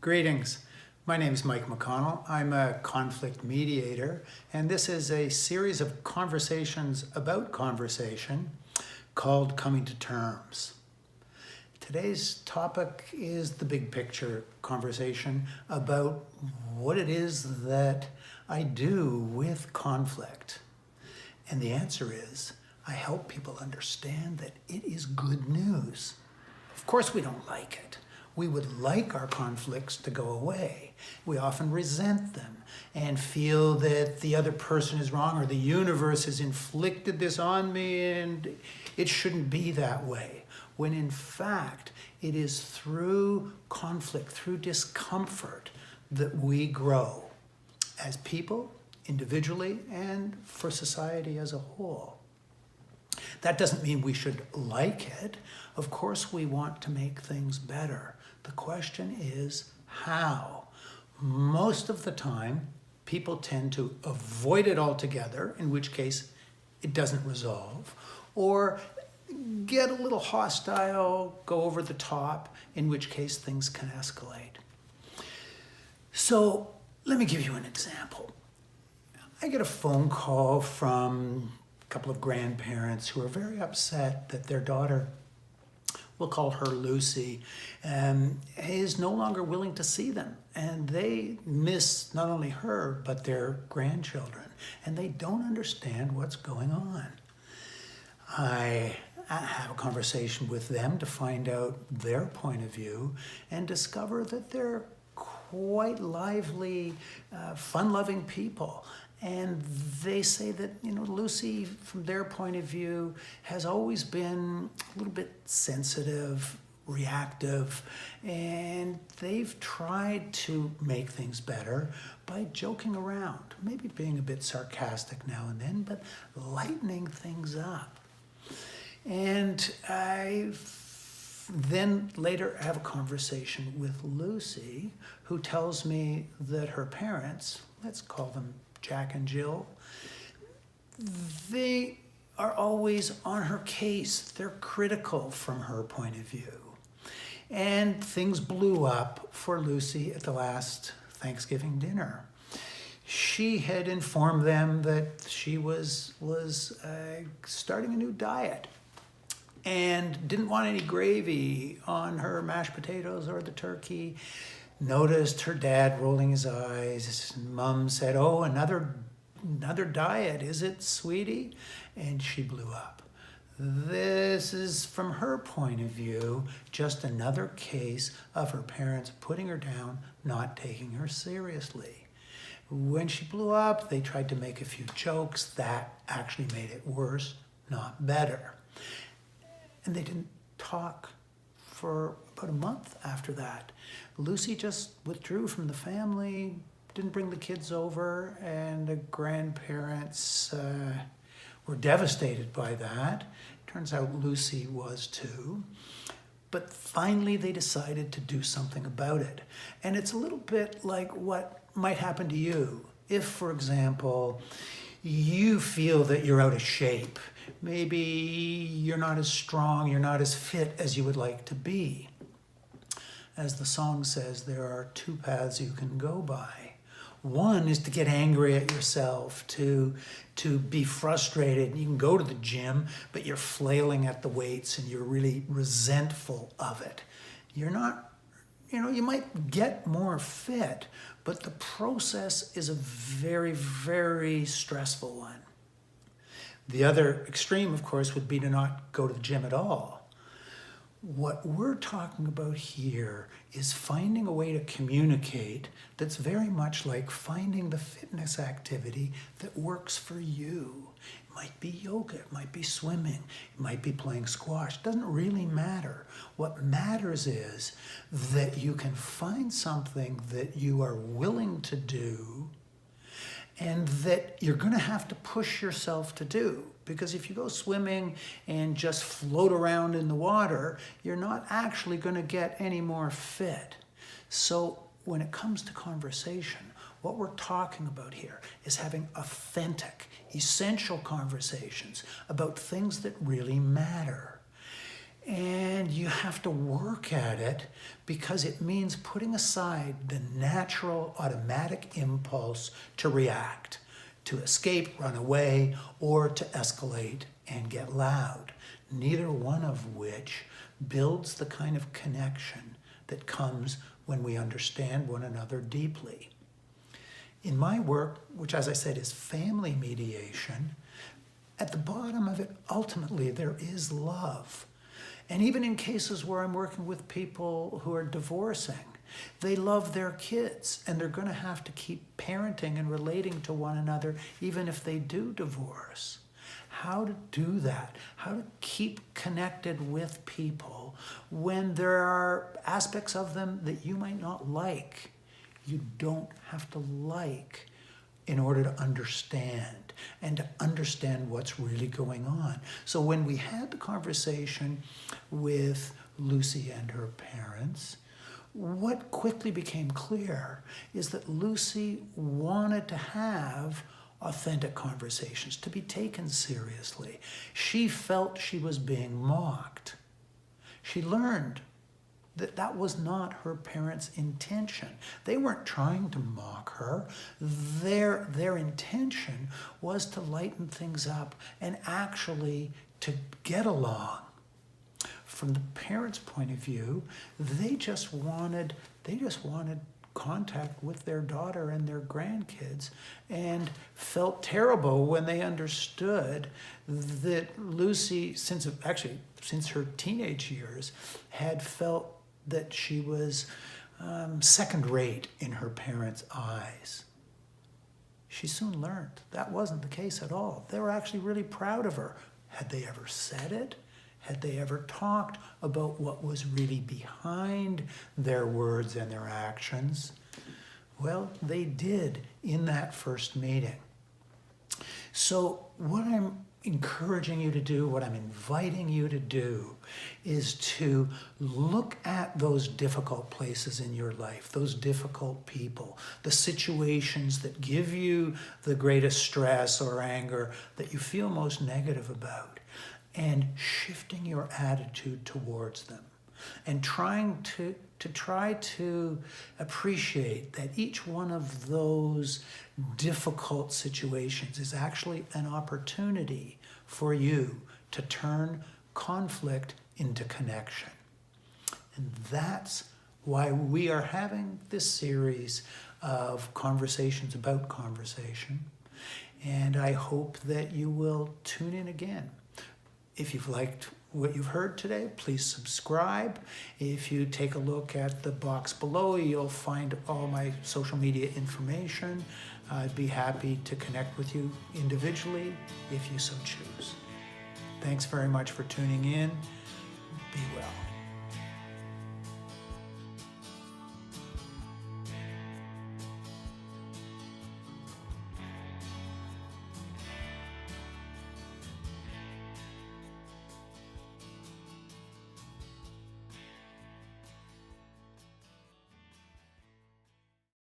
Greetings. My name is Mike MacConnel. I'm a conflict mediator, and this is a series of conversations about conversation called Coming to Terms. Today's topic is the big picture conversation about what it is that I do with conflict. And the answer is, I help people understand that it is good news. Of course we don't like it. We would like our conflicts to go away. We often resent them and feel that the other person is wrong or the universe has inflicted this on me and it shouldn't be that way. When in fact, it is through conflict, through discomfort that we grow as people, individually, and for society as a whole. That doesn't mean we should like it. Of course, we want to make things better. The question is how. Most of the time, people tend to avoid it altogether, in which case it doesn't resolve, or get a little hostile, go over the top, in which case things can escalate. So let me give you an example. I get a phone call from a couple of grandparents who are very upset that their daughter, we'll call her Lucy, is no longer willing to see them. And they miss not only her, but their grandchildren. And they don't understand what's going on. I have a conversation with them to find out their point of view and discover that they're quite lively, fun-loving people. And they say that, Lucy, from their point of view, has always been a little bit sensitive, reactive, and they've tried to make things better by joking around, maybe being a bit sarcastic now and then, but lightening things up. And I then later have a conversation with Lucy, who tells me that her parents, let's call them Jack and Jill, they are always on her case. They're critical from her point of view. And things blew up for Lucy at the last Thanksgiving dinner. She had informed them that she was starting a new diet and didn't want any gravy on her mashed potatoes or the turkey. Noticed her dad rolling his eyes. Mom said, "Oh, another diet, is it, sweetie?" And she blew up. This is, from her point of view, just another case of her parents putting her down, not taking her seriously. When she blew up, they tried to make a few jokes. That actually made it worse, not better. And they didn't talk for about a month after that. Lucy just withdrew from the family, didn't bring the kids over, and the grandparents were devastated by that. Turns out Lucy was too. But finally they decided to do something about it. And it's a little bit like what might happen to you. If, for example, you feel that you're out of shape, maybe you're not as strong, you're not as fit as you would like to be. As the song says, there are two paths you can go by. One is to get angry at yourself, to be frustrated. You can go to the gym, but you're flailing at the weights and you're really resentful of it. You're not, you might get more fit, but the process is a very, very stressful one. The other extreme, of course, would be to not go to the gym at all. What we're talking about here is finding a way to communicate that's very much like finding the fitness activity that works for you. It might be yoga, it might be swimming, it might be playing squash. It doesn't really matter. What matters is that you can find something that you are willing to do and that you're going to have to push yourself to do. Because if you go swimming and just float around in the water, you're not actually going to get any more fit. So when it comes to conversation, what we're talking about here is having authentic, essential conversations about things that really matter. And you have have to work at it because it means putting aside the natural automatic impulse to react, to escape, run away, or to escalate and get loud, neither one of which builds the kind of connection that comes when we understand one another deeply. In my work, which as I said is family mediation, at the bottom of it, ultimately, there is love. And even in cases where I'm working with people who are divorcing, they love their kids and they're going to have to keep parenting and relating to one another even if they do divorce. How to do that, how to keep connected with people when there are aspects of them that you might not like. You don't have to like in order to understand and to understand what's really going on. So when we had the conversation with Lucy and her parents, what quickly became clear is that Lucy wanted to have authentic conversations, to be taken seriously. She felt she was being mocked. She learned that that was not her parents' intention. They weren't trying to mock her. Their intention was to lighten things up and actually to get along. From the parents' point of view, they just wanted contact with their daughter and their grandkids and felt terrible when they understood that Lucy, since her teenage years, had felt that she was second rate in her parents' eyes. She soon learned that wasn't the case at all. They were actually really proud of her. Had they ever said it? Had they ever talked about what was really behind their words and their actions? Well, they did in that first meeting. So what I'm encouraging you to do, what I'm inviting you to do, is to look at those difficult places in your life, those difficult people, the situations that give you the greatest stress or anger that you feel most negative about, and shifting your attitude towards them and trying to appreciate that each one of those difficult situations is actually an opportunity for you to turn conflict into connection. And that's why we are having this series of conversations about conversation. And I hope that you will tune in again. If you've liked what you've heard today, please subscribe. If you take a look at the box below, you'll find all my social media information. I'd be happy to connect with you individually if you so choose. Thanks very much for tuning in. Be well.